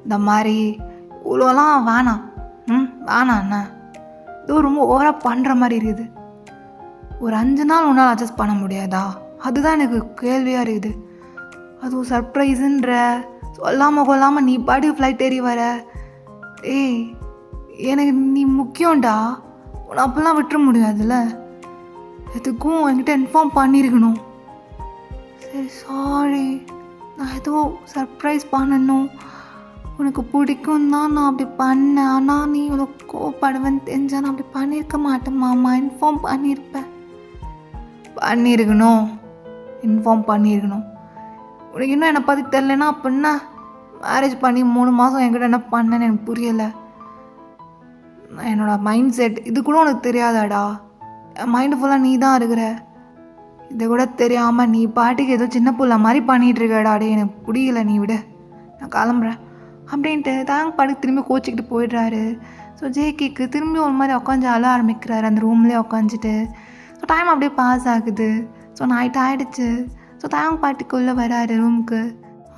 இந்த மாதிரி இவ்வளோலாம் வேணாம். வேணாம் என்ன? இதோ ரொம்ப ஓவராக பண்ணுற மாதிரி இருக்குது. ஒரு 5 நாள் உன்னால் அட்ஜஸ்ட் பண்ண முடியாதா? அதுதான் எனக்கு கேள்வியாக இருக்குது. அதுவும் சர்ப்ரைஸுன்ற சொல்லாமல் கொல்லாமல் நீ பாடி ஃப்ளைட் ஏறி வர. எனக்கு நீ முக்கியம்டா. உன்னை அப்போல்லாம் விட்டுற முடியாதுல்ல. எதுக்கும் என்கிட்ட இன்ஃபார்ம் பண்ணியிருக்கணும். சரி சாரி, நான் ஏதோ சர்ப்ரைஸ் பண்ணணும், உனக்கு பிடிக்கும் தான் நான் அப்படி பண்ணேன். ஆனால் நீ இவ்வளோ கோவப்படுவேன்னு தெரிஞ்சால் நான் அப்படி பண்ணியிருக்க மாட்டேன் மாமா. இன்ஃபார்ம் இன்ஃபார்ம் பண்ணியிருக்கணும். உனக்கு இன்னும் என்னை பற்றி தெரிலனா அப்படின்னா மேரேஜ் பண்ணி 3 மாதம் என்கிட்ட என்ன பண்ணேன்னு எனக்கு புரியலை. என்னோடய மைண்ட் செட் இது கூட உனக்கு தெரியாதாடா? என் மைண்டு ஃபுல்லாக நீ தான் இருக்கிற. இதை கூட தெரியாமல் நீ பாட்டுக்கு ஏதோ சின்ன புள்ள மாதிரி பண்ணிகிட்ருக்கடா. டே எனக்கு பிடிக்கல, நீ விட, நான் கிளம்புறேன் அப்படின்ட்டு தாங்க பாட்டுக்கு திரும்பி கோச்சிக்கிட்டு போயிடுறாரு. ஸோ ஜேகேக்கு திரும்பி ஒரு மாதிரி உட்காந்து அழ ஆரம்பிக்கிறாரு அந்த ரூம்லேயே உட்காந்துட்டு. ஸோ டைம் அப்படியே பாஸ் ஆகுது. ஸோ நைட் ஆகிடுச்சு. ஸோ தாங்க பாட்டுக்குள்ளே வராரு ரூமுக்கு.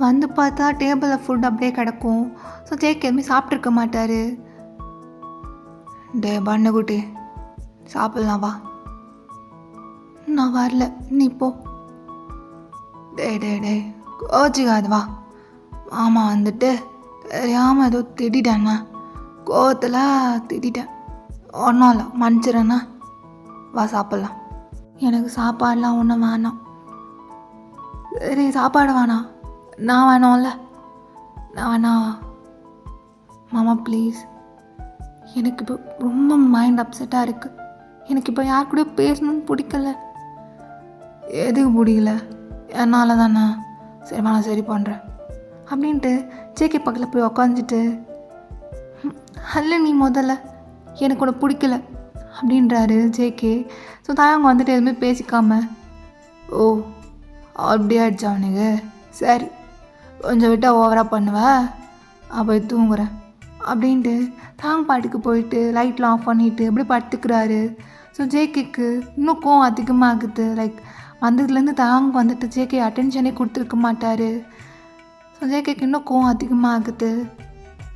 வந்து பார்த்தா டேபிளில் ஃபுட் அப்படியே கிடக்கும். ஸோ ஜேகே எதுவுமே சாப்பிட்ருக்க மாட்டார். டே பண்ணகுட்டி சாப்பிட்லாம் வா. நான் வரல, நீ போ. டே கோச்சிக்காது வா. மாமா வந்துட்டு தெரியாமல் ஏதோ திட்டேண்ணா, கோவத்தில் திட்டேன். ஒன்றும் இல்லை, மன்னிச்சிடண்ணா. வா சாப்பிட்லாம். எனக்கு சாப்பாடெலாம் ஒன்றும் வேணாம். சரி சாப்பாடு வேணாம், நான் வேணாம்ல. நான் வேணா மாமா ப்ளீஸ். எனக்கு இப்போ ரொம்ப மைண்ட் அப்செட்டாக இருக்குது. எனக்கு இப்போ யார் கூட பேசணும்னு பிடிக்கல. எதுக்கு பிடிக்கல? என்னால் தானே. சரி நான் சரி பண்ணுறேன் அப்படின்ட்டு ஜேகே பக்கத்தில் போய் உக்காந்துட்டு, அல்ல நீ முதல்ல எனக்கு உன்னை பிடிக்கல அப்படின்றாரு ஜேகே. ஸோ தாயவங்க வந்துட்டு எதுவுமே பேசிக்காம, ஓ அப்படி ஆயிடுச்சா அவனுக்கு, சரி கொஞ்சம் விட்டால் ஓவராக பண்ணுவேன், போய் தூங்குறேன் அப்படின்ட்டு தாங்க பாட்டுக்கு போயிட்டு லைட்லாம் ஆஃப் பண்ணிவிட்டு அப்படி படுத்துக்கிறாரு. ஸோ ஜேகேக்கு இன்னும் கோவம் அதிகமாகுது. லைக் வந்ததுலேருந்து தாங்க வந்துட்டு ஜேகே அட்டென்ஷனே கொடுத்துருக்க மாட்டார். ஸோ ஜேகேக்கு இன்னும் கோவம் அதிகமாகுது.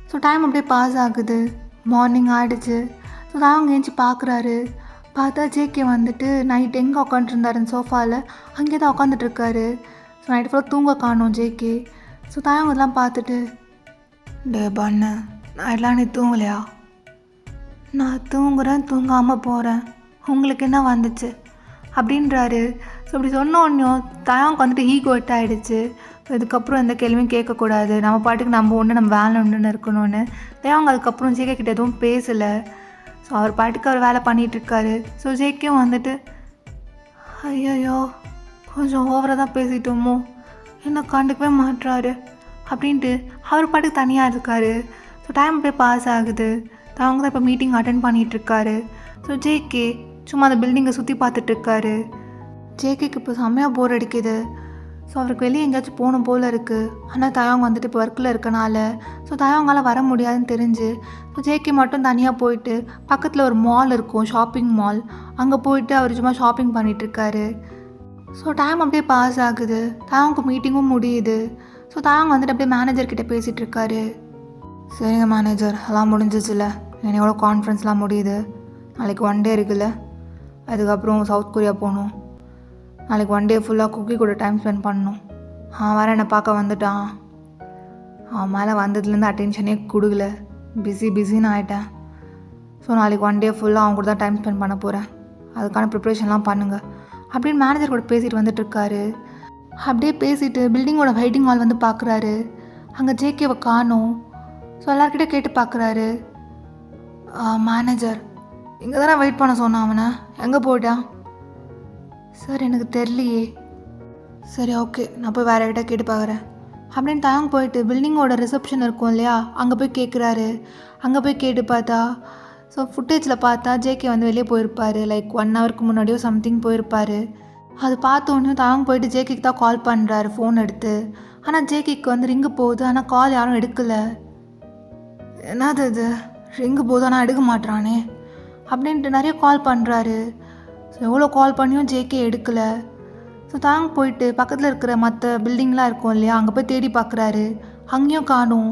ஸோ டைம் அப்படியே பாஸ் ஆகுது. மார்னிங் ஆகிடுச்சு. ஸோ தாங்க ஏஞ்சி பார்க்குறாரு. பார்த்தா ஜேகே வந்துட்டு நைட் எங்கே உட்காந்துருந்தாருன்னு சோஃபாவில் அங்கே தான் உட்காந்துட்ருக்காரு. ஸோ நைட்டு ஃபுல்லாக தூங்க காணோம் ஜேகே. ஸோ தாங்க இதெல்லாம் பார்த்துட்டு, டே பண்ணு நைட்லாம் நீ தூங்கலையா? நான் தூங்குறேன் தூங்காமல் போகிறேன், உங்களுக்கு என்ன வந்துச்சு அப்படின்றாரு. ஸோ இப்படி சொன்ன ஒன்றும் தயாங்க வந்துட்டு ஈகோ ஆகிடுச்சு. இதுக்கப்புறம் எந்த கேள்வியும் கேட்கக்கூடாது, நம்ம பாட்டுக்கு நம்ம ஒன்று நம்ம வேலை ஒன்றுன்னு இருக்கணும்னு தயாங்க அதுக்கப்புறம் ஜேகே கிட்ட எதுவும் பேசலை. ஸோ அவர் பாட்டுக்கு அவர் வேலை பண்ணிகிட்ருக்காரு. ஸோ ஜேகேயும் வந்துட்டு, ஐயோ கொஞ்சம் ஓவராக தான் பேசிட்டோமோ, என்ன கண்டுக்கவே மாட்டுறாரு அப்படின்ட்டு அவர் பாட்டுக்கு தனியாக இருக்கார். ஸோ டைம் அப்படியே பாஸ் ஆகுது. அவங்க தான் இப்போ மீட்டிங் அட்டென்ட் பண்ணிகிட்ருக்காரு. ஸோ ஜேகே சும்மா அந்த பில்டிங்கை சுற்றி பார்த்துட்ருக்காரு. ஜேகேக்கு இப்போ செம்மையாக போர் அடிக்குது. ஸோ அவருக்கு வெளியே எங்கேயாச்சும் போகணும் போல் இருக்குது. ஆனால் தயாங்க வந்துட்டு இப்போ ஒர்க்கில் இருக்கனால ஸோ தயாங்கால வர முடியாதுன்னு தெரிஞ்சு ஸோ ஜேகே மட்டும் தனியாக போயிட்டு பக்கத்தில் ஒரு மால் இருக்கும், ஷாப்பிங் மால், அங்கே போயிட்டு அவர் சும்மா ஷாப்பிங் பண்ணிகிட்ருக்காரு. ஸோ டைம் அப்படியே பாஸ் ஆகுது. தயாங்க மீட்டிங்கும் முடியுது. ஸோ தயாங்க வந்துட்டு அப்படியே மேனேஜர்கிட்ட பேசிகிட்ருக்காரு. சரிங்க மேனேஜர், எல்லாம் முடிஞ்சிச்சுல, என்னையோட கான்ஃபரன்ஸ்லாம் முடியுது. நாளைக்கு 1 டே இருக்குல்ல, அதுக்கப்புறம் சவுத் கொரியா போகணும். நாளைக்கு 1 டே ஃபுல்லாக குக்கி கூட டைம் ஸ்பெண்ட் பண்ணணும். வேறு என்னை பார்க்க வந்துட்டான். அவன் மேலே வந்ததுலேருந்து அட்டென்ஷனே கொடுக்கல, பிஸின்னு ஆகிட்டேன். ஸோ நாளைக்கு 1 டே ஃபுல்லாக அவன் கூட தான் டைம் ஸ்பெண்ட் பண்ண போகிறேன். அதுக்கான ப்ரிப்ரேஷன்லாம் பண்ணுங்கள் அப்படின்னு மேனேஜர் கூட பேசிட்டு வந்துட்டுருக்காரு. அப்படியே பேசிட்டு பில்டிங்கோட வெயிட்டிங் ஹால் வந்து பார்க்குறாரு. அங்கே ஜேகேவை காணோம். ஸோ எல்லாருக்கிட்டே கேட்டு பார்க்குறாரு. மேனேஜர் இங்கே தானே வெயிட் பண்ண சொன்னான், அவனை எங்கே போயிட்டான்? சார் எனக்கு தெரியலையே. சரி ஓகே, நான் போய் வேறு கிட்ட கேட்டு பார்க்குறேன் அப்படின்னு தயாங்க போயிட்டு பில்டிங்கோட ரிசப்ஷன் இருக்கும் இல்லையா, அங்கே போய் கேட்குறாரு. அங்கே போய் கேட்டு பார்த்தா ஸோ ஃபுட்டேஜில் பார்த்தா ஜேகே வந்து வெளியே போயிருப்பார். லைக் 1 ஹவருக்கு முன்னாடியோ சம்திங் போயிருப்பார். அது பார்த்தோன்னே தயாங்க போயிட்டு ஜேகேக்கு தான் கால் பண்ணுறாரு ஃபோன் எடுத்து. ஆனால் ஜேகேக்கு வந்து ரிங்கு போகுது, ஆனால் கால் யாரும் எடுக்கலை. என்னது இது, ரிங்கு போதும் ஆனால் எடுக்க மாட்றானே அப்படின்ட்டு நிறைய கால் பண்ணுறாரு. ஸோ எவ்வளோ கால் பண்ணியும் ஜேகே எடுக்கலை. ஸோ தாங்க போயிட்டு பக்கத்தில் இருக்கிற மற்ற பில்டிங்லாம் இருக்கும் இல்லையா, அங்கே போய் தேடி பார்க்குறாரு. அங்கேயும் காணும்.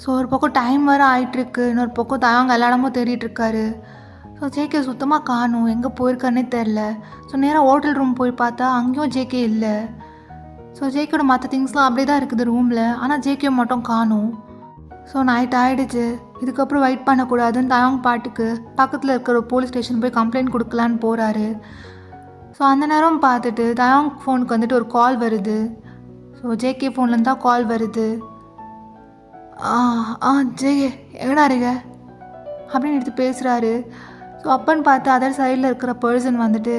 ஸோ ஒரு பக்கம் டைம் வேறு ஆகிட்டுருக்கு, இன்னொரு பக்கம் தாங்க எல்லா இடமும் தேடிட்டுருக்காரு. ஸோ ஜேகே சுத்தமாக காணும், எங்கே போயிருக்காருன்னே தெரில. ஸோ நேராக ஹோட்டல் ரூம் போய் பார்த்தா அங்கேயும் ஜேகே இல்லை. ஸோ ஜேகேயோட மற்ற திங்ஸ்லாம் அப்படியே தான் இருக்குது ரூமில், ஆனால் ஜேகே மட்டும் காணும். ஸோ நைட் ஆகிடுச்சு. இதுக்கப்புறம் வெயிட் பண்ணக்கூடாதுன்னு தயாங்க பாட்டுக்கு பக்கத்தில் இருக்கிற ஒரு போலீஸ் ஸ்டேஷன் போய் கம்ப்ளைண்ட் கொடுக்கலான்னு போகிறாரு. ஸோ அந்த நேரம் பார்த்துட்டு தயாங் ஃபோனுக்கு வந்துட்டு ஒரு கால் வருது. ஸோ ஜேகே ஃபோன்லேருந்து தான் கால் வருது. ஜேகே எங்கடா இருக்க அப்படின்னு எடுத்து பேசுகிறாரு. ஸோ அப்பன்னு பார்த்து அதர் சைடில் இருக்கிற பர்சன் வந்துட்டு,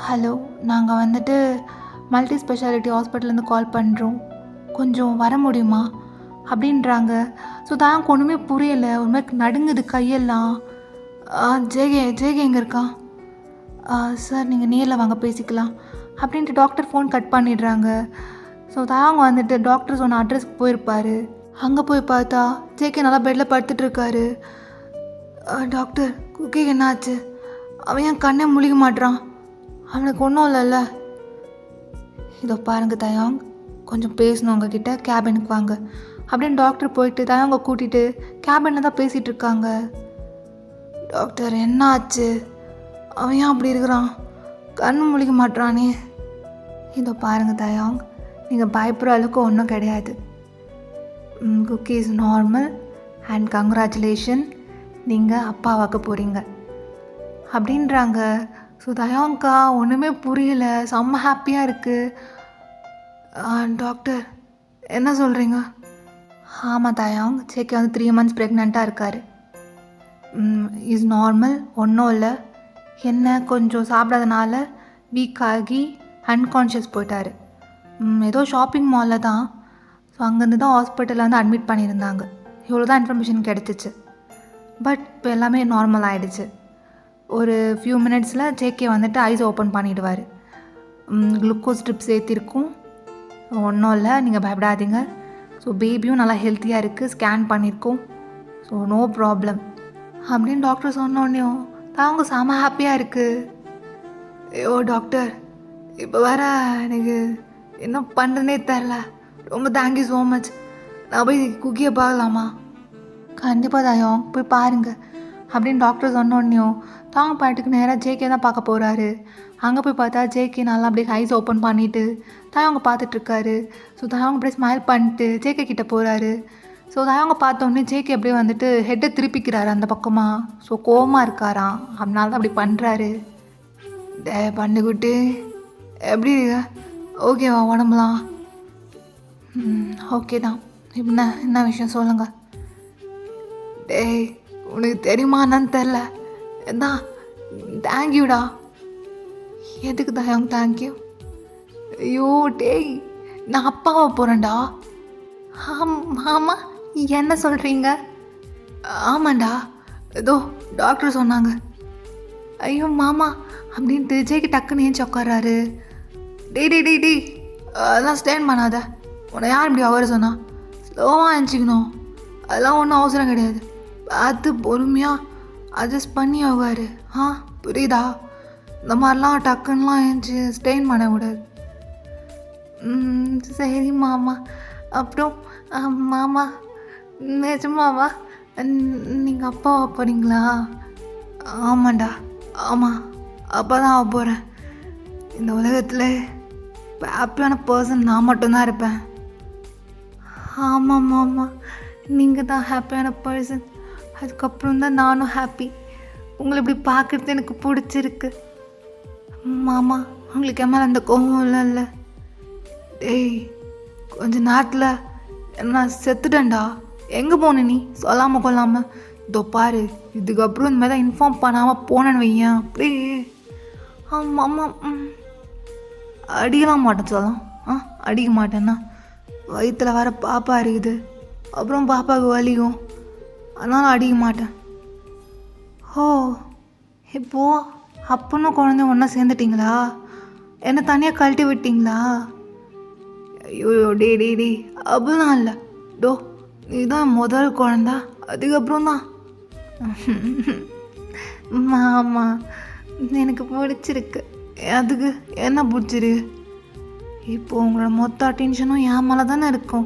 ஹலோ நாங்கள் வந்துட்டு மல்டி ஸ்பெஷாலிட்டி ஹாஸ்பிட்டல்லேருந்து கால் பண்ணுறோம், கொஞ்சம் வர முடியுமா அப்படின்றாங்க. ஸோ தான் ஒன்றுமே புரியலை, ஒரு மாதிரி நடுங்குது கையெல்லாம். ஜேகே எங்கே இருக்கான்? சார் நீங்கள் நேரில் வாங்க பேசிக்கலாம் அப்படின்ட்டு டாக்டர் ஃபோன் கட் பண்ணிடுறாங்க. ஸோ தாங்க வந்துட்டு டாக்டர் சொன்ன அட்ரஸ்க்கு போயிருப்பார். அங்கே போய் பார்த்தா ஜேகே நல்லா பெட்டில் படுத்துட்ருக்காரு. டாக்டர் குக்கிக்கு என்னாச்சு? அவன் என் கண்ணே முழிக்க மாட்றான், அவனுக்கு ஒன்றும் இல்லைல்ல? இதோ பாருங்க தயாங், கொஞ்சம் பேசணும் உங்ககிட்ட, கேபினுக்கு வாங்க அப்படின்னு டாக்டர் போயிட்டு தயாங்க கூட்டிகிட்டு கேபினில் தான் பேசிகிட்டு இருக்காங்க. டாக்டர் என்ன ஆச்சு? அவன் ஏன் அப்படி இருக்கிறான், கண்ணு முழிக்க மாட்றானே? இதோ பாருங்கள் தயாங், நீங்கள் பயப்படுற அளவுக்கு ஒன்றும் கிடையாது. Cookie is normal and congratulation, நீங்கள் அப்பாவாக்க போகிறீங்க அப்படின்றாங்க. ஸோ தயாங்கா ஒன்றுமே புரியலை, செம்ம ஹாப்பியாக இருக்குது. டாக்டர் என்ன சொல்கிறீங்க? ஆமாம் தயாங், ஜேகே வந்து 3 months ப்ரெக்னெண்ட்டாக இருக்கார். இஸ் நார்மல், ஒன்றும் இல்லை. என்ன கொஞ்சம் சாப்பிடாதனால வீக் ஆகி அன்கான்ஷியஸ் போயிட்டார். ஏதோ ஷாப்பிங் மாலில் தான். ஸோ அங்கேருந்து தான் ஹாஸ்பிட்டலில் வந்து அட்மிட் பண்ணியிருந்தாங்க. இவ்வளோ தான் இன்ஃபர்மேஷன் கிடச்சிச்சு. பட் இப்போ எல்லாமே நார்மல் ஆகிடுச்சு. ஒரு ஃபியூ மினிட்ஸில் ஜேகே வந்துட்டு ஐஸ் ஓப்பன் பண்ணிவிடுவார். குளுக்கோஸ் ட்ரிப்ஸ் ஏற்றிருக்கும். ஒன்றும் இல்லை, நீங்கள் பயப்படாதீங்க. ஸோ பேபியும் நல்லா ஹெல்த்தியாக இருக்குது, ஸ்கேன் பண்ணியிருக்கோம். ஸோ நோ ப்ராப்ளம் அப்படின்னு டாக்டர் சொன்னோடனையும் தாங்க செம ஹாப்பியாக இருக்குது. ஐயோ டாக்டர், இப்போ வேறு எனக்கு என்ன பண்ணுறதுனே தெரில. ரொம்ப தேங்க்யூ ஸோ மச். நான் போய் குக்கியை பார்க்கலாமா? கண்டிப்பாக தாயோங், போய் பாருங்கள் அப்படின்னு டாக்டர் சொன்னோடனையும் தாங்க பாட்டுக்கு நேராக ஜேகே தான் பார்க்க போகிறாரு. அங்கே போய் பார்த்தா ஜேகே நல்லா அப்படியே ஐஸ் ஓப்பன் பண்ணிவிட்டு தாயவங்க பார்த்துட்ருக்காரு. ஸோ தாயவங்க அப்படியே ஸ்மைல் பண்ணிட்டு ஜேகே கிட்டே போகிறாரு. ஸோ தாயவங்க பார்த்தோன்னே ஜேகே அப்படியே வந்துட்டு ஹெட்டை திருப்பிக்கிறாரு அந்த பக்கமாக. ஸோ கோவமாக இருக்காராம், அதனால தான் அப்படி பண்ணுறாரு. டே பண்ணிக்கிட்டு எப்படி இருக்க? ஓகேவா உடம்புலாம்? ஓகே தான். இப்போ என்ன விஷயம் சொல்லுங்கள். டேய் உனக்கு தெரியுமா என்னன்னு தெரில. தான் தேங்க்யூடா. எதுக்கு தான் தேங்க்யூ? ஐயோ டேய், நான் அப்பாவை போகிறேன்டா. ஆமாம், என்ன சொல்கிறீங்க? ஆமாண்டா, ஏதோ டாக்டர் சொன்னாங்க. ஐயோ மாமா அப்படின்ட்டு ஜேக்கு டக்குன்னு ஏன் உட்கார்றாரு. டேய் அதெல்லாம் ஸ்டேண்ட் பண்ணாத. உன்னை யார் இப்படி அவர் சொன்னா? ஸ்லோவாக எழுச்சிக்கணும். அதெல்லாம் ஒன்றும் அவசரம் கிடையாது. பார்த்து பொறுமையாக அட்ஜஸ்ட் பண்ணி ஆவார். புரியுதா? இந்த மாதிரிலாம் டக்குன்னெலாம் எழுந்துச்சி ஸ்டெயின் பண்ணக்கூடாது. சரி மாமா. அப்புறம் மாமா, நிஜமாவா நீங்கள் அப்பாவா போகிறீங்களா? ஆமாண்டா, ஆமாம், அப்பா தான் ஆக போகிறேன். இந்த உலகத்தில் ஹாப்பியான பர்சன் நான் மட்டும்தான் இருப்பேன். ஆமாம் மாமா, நீங்கள் தான் ஹாப்பியான பர்சன். அதுக்கப்புறம் தான் நானும் ஹாப்பி. உங்களை இப்படி பார்க்குறது எனக்கு பிடிச்சிருக்கு. மாமா, உங்களுக்கு மேலே அந்த கோவம் இல்லை? டேய், கொஞ்ச நேரத்தில் நான் செத்துட்டேன்டா. எங்கே போன நீ சொல்லாமல் கொள்ளாமல்? இதோ பாரு, இதுக்கப்புறம் இந்த மாதிரி தான் இன்ஃபார்ம் பண்ணாமல் போனேன்னு வையன் அப்படியே. ஆமாம், அடிக்கலாம் மாட்டேன் சொல்லலாம். அடிக்க மாட்டேன்னா வயிற்றில் வர பாப்பா இருக்குது, அப்புறம் பாப்பாவுக்கு வலிக்கும், அதனால் அடிக்க மாட்டேன். ஓ, இப்போது அப்பனும் குழந்தை ஒன்றா சேர்ந்துட்டிங்களா? என்னை தனியாக கழட்டி விட்டிங்களா? ஐயோ டே அப்படிலாம் இல்லை. இதுதான் முதல் குழந்தா, அதுக்கப்புறம் தான். மாமா, எனக்கு பிடிச்சிருக்கு. அதுக்கு என்ன பிடிச்சிருக்கு? இப்போ உங்களோட மொத்த அட்டென்ஷனும் என் மேலே தானே இருக்கும்.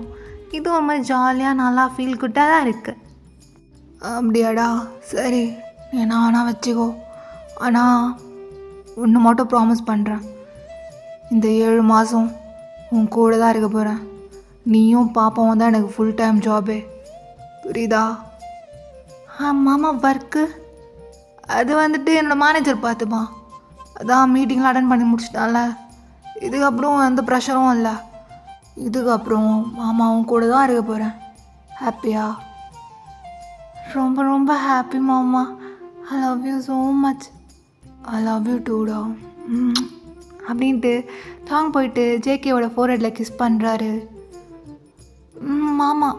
இது ஒரு மாதிரி ஜாலியாக நல்லா ஃபீல் குட்டாக தான் இருக்குது. அப்படியாடா, சரி என்ன வேணால் வச்சுக்கோ. ஆனால் ஒன்று மட்டும் ப்ராமிஸ் பண்ணுறேன், இந்த 7 மாதம் உன் கூட தான் இருக்க போகிறேன். நீயும் பாப்பாவும் தான் எனக்கு ஃபுல் டைம் ஜாபே, புரியுதா? மாமா, ஒர்க்கு அது வந்துட்டு என்னோடய மேனேஜர் பார்த்துப்பான். அதான் மீட்டிங்லாம் அட்டன் பண்ணி முடிச்சிட்டான்ல. இதுக்கப்புறம் எந்த ப்ரெஷரும் இல்லை. இதுக்கப்புறம் மாமாவும் கூட தான் இருக்க போகிறேன். ஹாப்பியா? ரொம்ப ரொம்ப ஹாப்பி மாமா. I love you so much. I love you டூடா அப்படின்ட்டு தாங்க போயிட்டு ஜேகேவோட ஃபோர்ஹெட்டில் கிஸ் பண்ணுறாரு. மாமா,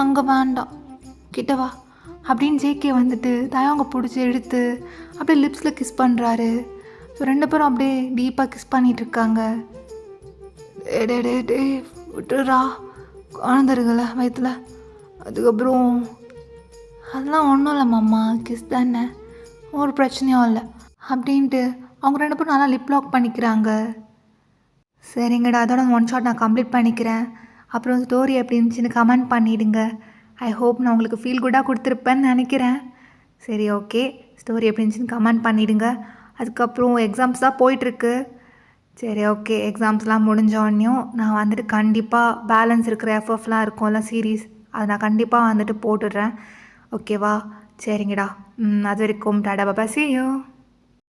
அங்கே வேண்டாம், கிட்ட வா அப்படின்னு ஜேகே வந்துட்டு தயவங்க பிடிச்சி எடுத்து அப்படியே லிப்ஸில் கிஸ் பண்ணுறாரு. ஸோ 2 பேரும் அப்படியே டீப்பாக கிஸ் பண்ணிகிட்ருக்காங்க. டே விட்டுறா, குழந்த இருக்குல்ல வயிற்றுல. அதுக்கப்புறம் அதெல்லாம் ஒன்றும் இல்லை மாமா, கிஸ் தானே, ஒரு பிரச்சனையும் இல்லை அப்படின்ட்டு அவங்க 2 பேரும் நல்லா லிப் லாக் பண்ணிக்கிறாங்க. சரிங்கடா, அதோட 1 ஷாட் நான் கம்ப்ளீட் பண்ணிக்கிறேன். அப்புறம் ஸ்டோரி எப்படி இருந்துச்சுன்னு கமெண்ட் பண்ணிவிடுங்க. ஐ ஹோப் நான் உங்களுக்கு ஃபீல் குட்டாக கொடுத்துருப்பேன்னு நினைக்கிறேன். சரி, ஓகே, ஸ்டோரி எப்படி இருந்துச்சுன்னு கமெண்ட் பண்ணிவிடுங்க. அதுக்கப்புறம் எக்ஸாம்ஸ் தான் போயிட்டுருக்கு. சரி, ஓகே, எக்ஸாம்ஸ்லாம் முடிஞ்சோடனையும் நான் வந்துட்டு கண்டிப்பாக பேலன்ஸ் இருக்கிற எஃப்எஃப்லாம் இருக்கும்ல சீரீஸ், அதை நான் கண்டிப்பாக வந்துட்டு போட்டுடுறேன். ஓகேவா? சரிங்கடா, அது வரைக்கும் டாடா பாபா, see you.